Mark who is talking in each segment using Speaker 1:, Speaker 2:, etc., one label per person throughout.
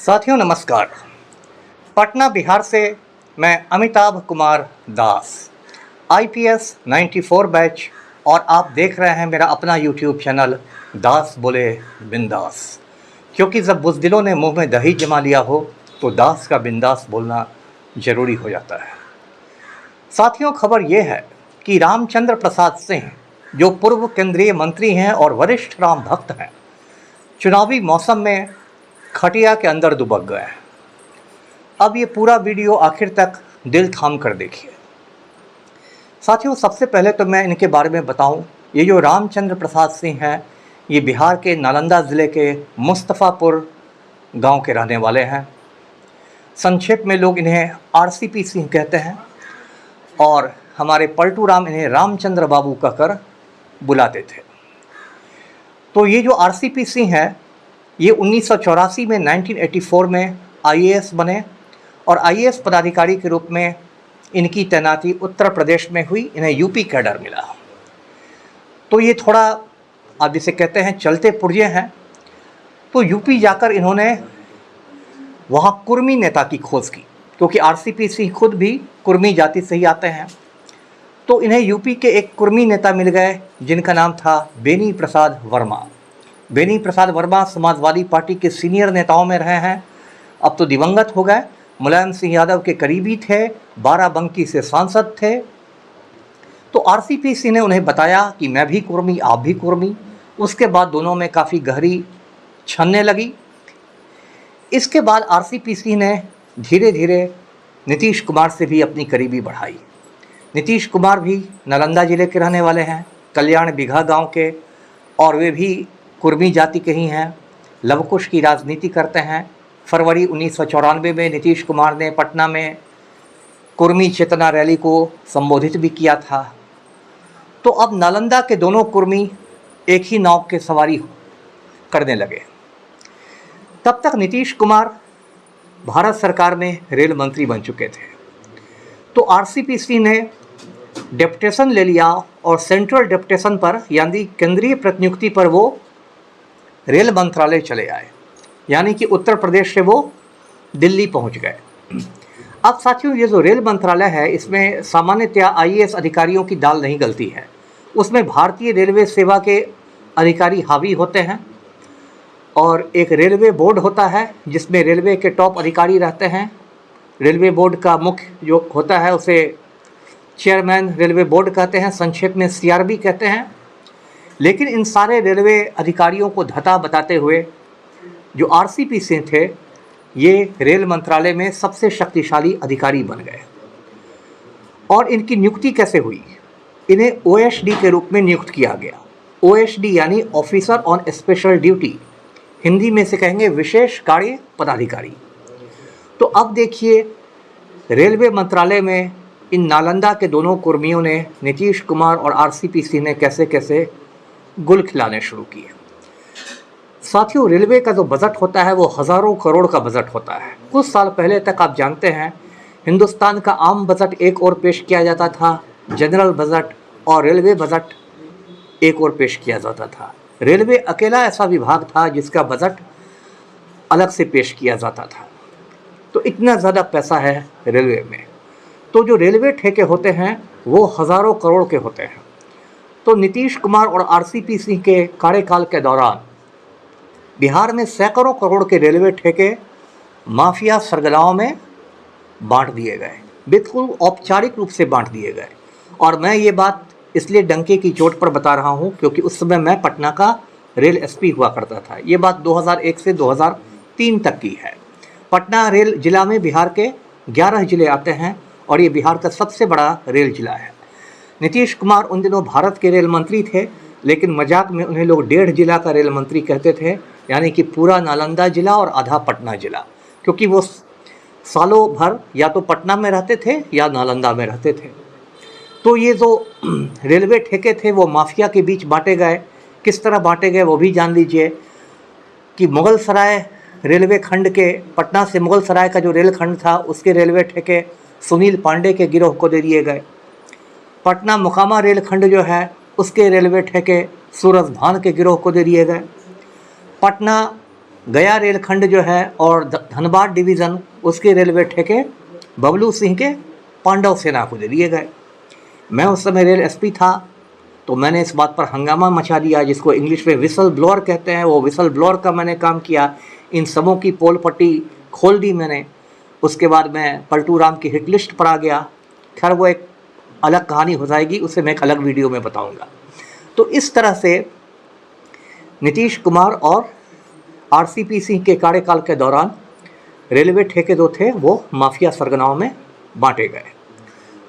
Speaker 1: साथियों नमस्कार। पटना बिहार से मैं अमिताभ कुमार दास, IPS 94 बैच, और आप देख रहे हैं मेरा अपना YouTube चैनल दास बोले बिंदास। क्योंकि जब बुज़दिलों ने मुंह में दही जमा लिया हो तो दास का बिंदास बोलना ज़रूरी हो जाता है। साथियों, खबर यह है कि रामचंद्र प्रसाद सिंह, जो पूर्व केंद्रीय मंत्री हैं और वरिष्ठ राम भक्त हैं, चुनावी मौसम में खटिया के अंदर दुबक गए हैं। अब ये पूरा वीडियो आखिर तक दिल थाम कर देखिए। साथियों, सबसे पहले तो मैं इनके बारे में बताऊं, ये जो रामचंद्र प्रसाद सिंह हैं, ये बिहार के नालंदा ज़िले के मुस्तफ़ापुर गांव के रहने वाले हैं। संक्षेप में लोग इन्हें RCP सिंह कहते हैं और हमारे पलटू राम इन्हें रामचंद्र बाबू कहकर बुलाते थे। तो ये जो RCP सिंह है, ये 1984 में 1984 में IAS बने और IAS पदाधिकारी के रूप में इनकी तैनाती उत्तर प्रदेश में हुई। इन्हें यूपी कैडर मिला। तो ये थोड़ा, आप जिसे कहते हैं, चलते पुर्जे हैं। तो यूपी जाकर इन्होंने वहाँ कुर्मी नेता की खोज की, क्योंकि RCP सिंह खुद भी कुर्मी जाति से ही आते हैं। तो इन्हें यूपी के एक कुर्मी नेता मिल गए जिनका नाम था बेनी प्रसाद वर्मा। बेनी प्रसाद वर्मा समाजवादी पार्टी के सीनियर नेताओं में रहे हैं। अब तो दिवंगत हो गए। मुलायम सिंह यादव के करीबी थे, बाराबंकी से सांसद थे। तो RCP सिंह ने उन्हें बताया कि मैं भी कुर्मी, आप भी कुर्मी। उसके बाद दोनों में काफ़ी गहरी छनने लगी। इसके बाद RCP सिंह ने धीरे धीरे नीतीश कुमार से भी अपनी करीबी बढ़ाई। नीतीश कुमार भी नालंदा ज़िले के रहने वाले हैं, कल्याण बिघा गांव के, और वे भी कुर्मी जाति के ही हैं। लवकुश की राजनीति करते हैं। फरवरी 1994 में नीतीश कुमार ने पटना में कुर्मी चेतना रैली को संबोधित भी किया था। तो अब नालंदा के दोनों कुर्मी एक ही नाव के सवारी करने लगे। तब तक नीतीश कुमार भारत सरकार में रेल मंत्री बन चुके थे। तो RCP सिंह ने डेपुटेशन ले लिया और सेंट्रल डेपुटेशन पर, यानी केंद्रीय प्रतिनियुक्ति पर, वो रेल मंत्रालय चले आए। यानी कि उत्तर प्रदेश से वो दिल्ली पहुंच गए। अब साथियों, ये जो रेल मंत्रालय है, इसमें सामान्यतया IAS अधिकारियों की दाल नहीं गलती है। उसमें भारतीय रेलवे सेवा के अधिकारी हावी होते हैं और एक रेलवे बोर्ड होता है जिसमें रेलवे के टॉप अधिकारी रहते हैं। रेलवे बोर्ड का मुख्य जो होता है उसे चेयरमैन रेलवे बोर्ड कहते हैं, संक्षेप में CRB कहते हैं। लेकिन इन सारे रेलवे अधिकारियों को धता बताते हुए जो RCP सिंह थे, ये रेल मंत्रालय में सबसे शक्तिशाली अधिकारी बन गए। और इनकी नियुक्ति कैसे हुई? इन्हें OSD के रूप में नियुक्त किया गया। OSD यानी officer on special duty, Hindi में से कहेंगे विशेष कार्य पदाधिकारी। तो अब देखिए, रेलवे मंत्रालय में इन नालंदा के दोनों कुर्मियों ने नीतीश कुमार और RCP सिंह ने कैसे कैसे गुल खिलाने शुरू किए। साथियों, रेलवे का जो बजट होता है वो हज़ारों करोड़ का बजट होता है। कुछ साल पहले तक आप जानते हैं, हिंदुस्तान का आम बजट एक और पेश किया जाता था, जनरल बजट, और रेलवे बजट एक और पेश किया जाता था। रेलवे अकेला ऐसा विभाग था जिसका बजट अलग से पेश किया जाता था। तो इतना ज़्यादा पैसा है रेलवे में। तो जो रेलवे ठेके होते हैं वो हज़ारों करोड़ के होते हैं। तो नीतीश कुमार और RCP सिंह के कार्यकाल के दौरान बिहार में सैकड़ों करोड़ के रेलवे ठेके माफिया सरगनाओं में बांट दिए गए, बिल्कुल औपचारिक रूप से बांट दिए गए। और मैं ये बात इसलिए डंके की चोट पर बता रहा हूँ क्योंकि उस समय मैं पटना का रेल SP हुआ करता था। ये बात 2001 से 2003 तक की है। पटना रेल जिला में बिहार के 11 जिले आते हैं और ये बिहार का सबसे बड़ा रेल जिला है। नीतीश कुमार उन दिनों भारत के रेल मंत्री थे, लेकिन मजाक में उन्हें लोग 1.5 जिला का रेल मंत्री कहते थे, यानी कि पूरा नालंदा जिला और आधा पटना जिला, क्योंकि वो सालों भर या तो पटना में रहते थे या नालंदा में रहते थे। तो ये जो रेलवे ठेके थे वो माफिया के बीच बांटे गए। किस तरह बांटे गए वो भी जान लीजिए कि मुगल सराय रेलवे खंड के, पटना से मुगल सराय का जो रेल खंड था उसके रेलवे ठेके सुनील पांडे के गिरोह को दे दिए गए। पटना मोकामा रेलखंड जो है उसके रेलवे ठेके सूरज भान के गिरोह को दे दिए गए। पटना गया रेलखंड जो है और धनबाद डिवीज़न उसके रेलवे ठेके बबलू सिंह के पांडव सेना को दे दिए गए। मैं उस समय रेल एसपी था, तो मैंने इस बात पर हंगामा मचा दिया, जिसको इंग्लिश में विसल ब्लोअर कहते हैं। वो विसल ब्लोअर का मैंने काम किया, इन सबों की पोल पट्टी खोल दी मैंने। उसके बाद मैं पलटू राम की हिट लिस्ट पर आ गया। खैर वो एक अलग कहानी हो जाएगी, उसे मैं एक अलग वीडियो में बताऊंगा। तो इस तरह से नीतीश कुमार और आरसीपी सिंह के कार्यकाल के दौरान रेलवे ठेके जो थे वो माफिया सरगनाओं में बांटे गए।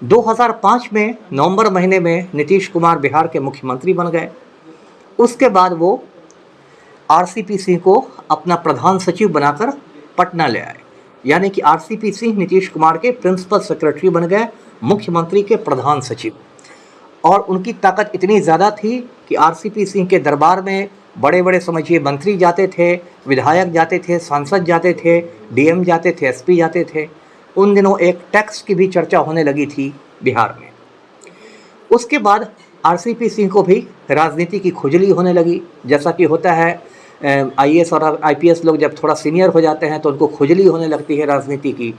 Speaker 1: 2005 में नवंबर महीने में नीतीश कुमार बिहार के मुख्यमंत्री बन गए। उसके बाद वो आरसीपी सिंह को अपना प्रधान सचिव बनाकर पटना ले आए, यानी कि आरसीपी सिंह नीतीश कुमार के प्रिंसिपल सेक्रेटरी बन गए, मुख्यमंत्री के प्रधान सचिव। और उनकी ताकत इतनी ज़्यादा थी कि आरसीपी सिंह के दरबार में बड़े बड़े समझिए मंत्री जाते थे, विधायक जाते थे, सांसद जाते थे, डीएम जाते थे, एसपी जाते थे। उन दिनों एक टैक्स की भी चर्चा होने लगी थी बिहार में। उसके बाद आरसीपी सिंह को भी राजनीति की खुजली होने लगी। जैसा कि होता है आईएएस और आईपीएस लोग जब थोड़ा सीनियर हो जाते हैं तो उनको खुजली होने लगती है राजनीति की।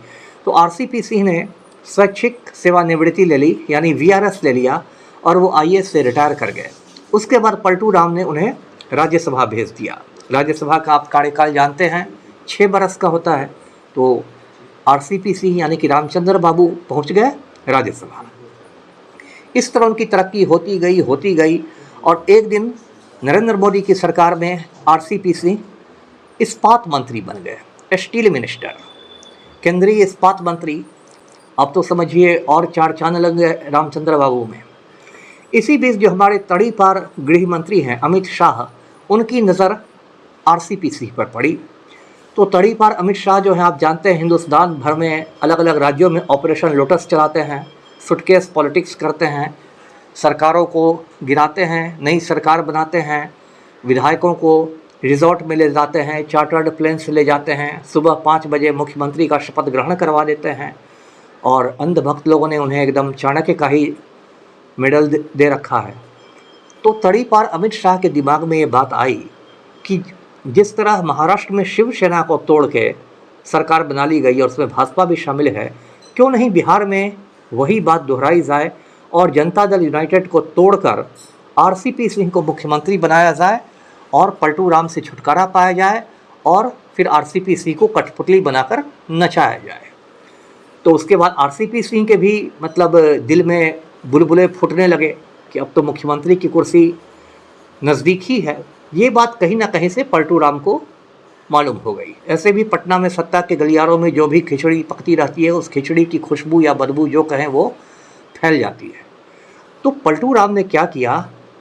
Speaker 1: तो आरसीपी सिंह ने स्वैच्छिक सेवानिवृत्ति ले ली, यानी वीआरएस ले लिया, और वो आईएएस से रिटायर कर गए। उसके बाद पलटू राम ने उन्हें राज्यसभा भेज दिया। राज्यसभा का आप कार्यकाल जानते हैं, 6 बरस का होता है। तो आरसीपी सिंह यानी कि रामचंद्र बाबू पहुंच गए राज्यसभा। इस तरह उनकी तरक्की होती गई और एक दिन नरेंद्र मोदी की सरकार में आरसीपी सिंह इस्पात मंत्री बन गए, स्टील मिनिस्टर, केंद्रीय इस्पात मंत्री। अब तो समझिए और 4 चांद लग गए रामचंद्र बाबू में। इसी बीच जो हमारे तड़ीपार गृह मंत्री हैं अमित शाह, उनकी नज़र आरसीपी सिंह पर पड़ी। तो तड़ीपार अमित शाह जो हैं, आप जानते हैं, हिंदुस्तान भर में अलग अलग राज्यों में ऑपरेशन लोटस चलाते हैं, सुटकेस पॉलिटिक्स करते हैं, सरकारों को गिराते हैं, नई सरकार बनाते हैं, विधायकों को रिजॉर्ट में ले जाते हैं, चार्टर्ड प्लेन से ले जाते हैं, सुबह 5 बजे मुख्यमंत्री का शपथ ग्रहण करवा देते हैं, और अंधभक्त लोगों ने उन्हें एकदम चाणक्य का ही मेडल दे रखा है। तो तड़ीपार अमित शाह के दिमाग में ये बात आई कि जिस तरह महाराष्ट्र में शिवसेना को तोड़ के सरकार बना ली गई और उसमें भाजपा भी शामिल है, क्यों नहीं बिहार में वही बात दोहराई जाए और जनता दल यूनाइटेड को तोड़कर आरसीपी सिंह को मुख्यमंत्री बनाया जाए और पलटू राम से छुटकारा पाया जाए और फिर आरसीपी सिंह को कठपुतली बनाकर नचाया जाए। तो उसके बाद आरसीपी सिंह के भी मतलब दिल में बुलबुले फूटने लगे कि अब तो मुख्यमंत्री की कुर्सी नज़दीक ही है। ये बात कहीं ना कहीं से पलटू राम को मालूम हो गई। ऐसे भी पटना में सत्ता के गलियारों में जो भी खिचड़ी पकती रहती है, उस खिचड़ी की खुशबू या बदबू जो कहें वो फैल जाती है। तो पलटू राम ने क्या किया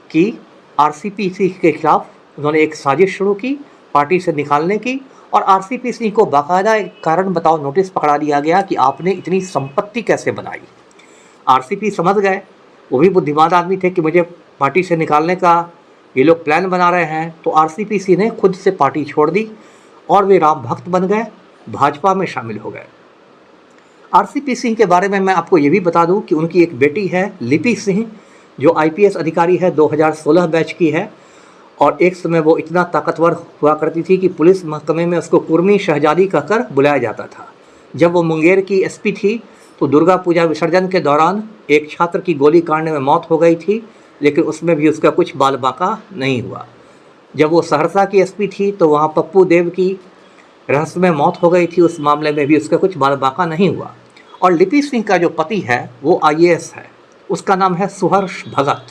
Speaker 1: कि आरसीपी सिंह के खिलाफ उन्होंने एक साजिश शुरू की पार्टी से निकालने की, और आरसीपी सिंह को बाकायदा एक कारण बताओ नोटिस पकड़ा दिया गया कि आपने इतनी संपत्ति कैसे बनाई। आरसीपी समझ गए, वो भी बुद्धिमान आदमी थे कि मुझे पार्टी से निकालने का ये लोग प्लान बना रहे हैं। तो आरसीपी सिंह ने खुद से पार्टी छोड़ दी और वे राम भक्त बन गए, भाजपा में शामिल हो गए। आरसीपी सिंह के बारे में मैं आपको ये भी बता दूं कि उनकी एक बेटी है लिपि सिंह, जो आईपीएस अधिकारी है, 2016 बैच की है, और एक समय वो इतना ताकतवर हुआ करती थी कि पुलिस महकमे में उसको कुर्मी शहजादी कहकर बुलाया जाता था। जब वो मुंगेर की एसपी थी तो दुर्गा पूजा विसर्जन के दौरान एक छात्र की गोली काटने में मौत हो गई थी, लेकिन उसमें भी उसका कुछ बाल बांका नहीं हुआ। जब वो सहरसा की एसपी थी तो वहाँ पप्पू देव की रहस्यमय मौत हो गई थी, उस मामले में भी उसका कुछ बाल बांका नहीं हुआ। और लिपि सिंह का जो पति है वो आईएएस है, उसका नाम है सुहर्ष भगत,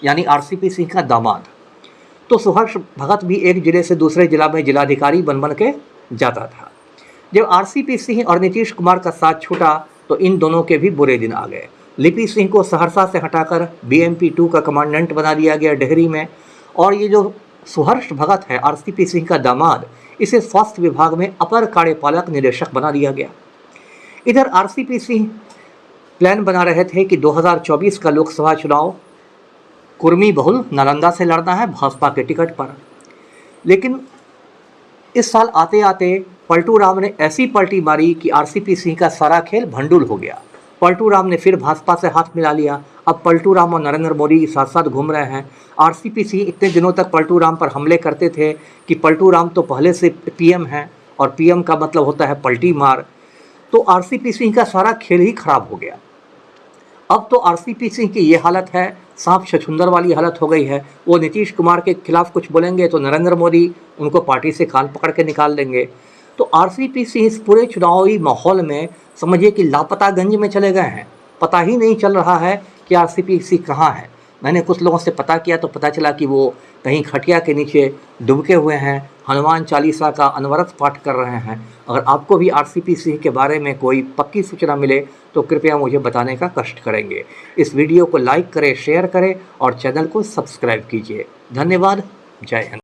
Speaker 1: यानी आरसीपी सिंह का दामाद। तो सुहर्ष भगत भी एक जिले से दूसरे जिला में जिलाधिकारी बन के जाता था। जब आरसीपी सिंह और नीतीश कुमार का साथ छूटा तो इन दोनों के भी बुरे दिन आ गए। लिपि सिंह को सहरसा से हटाकर बीएमपी 2 का कमांडेंट बना दिया गया डेहरी में, और ये जो सुहर्ष भगत है आरसीपी सिंह का दामाद, इसे स्वास्थ्य विभाग में अपर कार्यपालक निदेशक बना दिया गया। इधर आरसीपी सिंह प्लान बना रहे थे कि 2024 का लोकसभा चुनाव कुर्मी बहुल नालंदा से लड़ना है भाजपा के टिकट पर, लेकिन इस साल आते आते पलटू राम ने ऐसी पलटी मारी कि आरसीपी सिंह का सारा खेल भंडुल हो गया। पलटू राम ने फिर भाजपा से हाथ मिला लिया। अब पलटू राम और नरेंद्र मोदी साथ साथ घूम रहे हैं। आरसीपी इतने दिनों तक पलटू राम पर हमले करते थे कि पलटू राम तो पहले से पीएम हैं और पीएम का मतलब होता है पलटी मार। तो आरसीपी का सारा खेल ही खराब हो गया। अब तो आरसीपी की ये हालत है, सांप छछूंदर वाली हालत हो गई है। वो नीतीश कुमार के खिलाफ कुछ बोलेंगे तो नरेंद्र मोदी उनको पार्टी से कान पकड़ के निकाल देंगे। तो आरसीपी इस पूरे चुनावी माहौल में समझिए कि लापतागंज में चले गए हैं। पता ही नहीं चल रहा है कि आरसीपी कहाँ है। मैंने कुछ लोगों से पता किया तो पता चला कि वो कहीं खटिया के नीचे डुबके हुए हैं, हनुमान चालीसा का अनवरत पाठ कर रहे हैं। अगर आपको भी आरसीपी के बारे में कोई पक्की सूचना मिले तो कृपया मुझे बताने का कष्ट करेंगे। इस वीडियो को लाइक करें, शेयर करें और चैनल को सब्सक्राइब कीजिए। धन्यवाद। जय हिंद।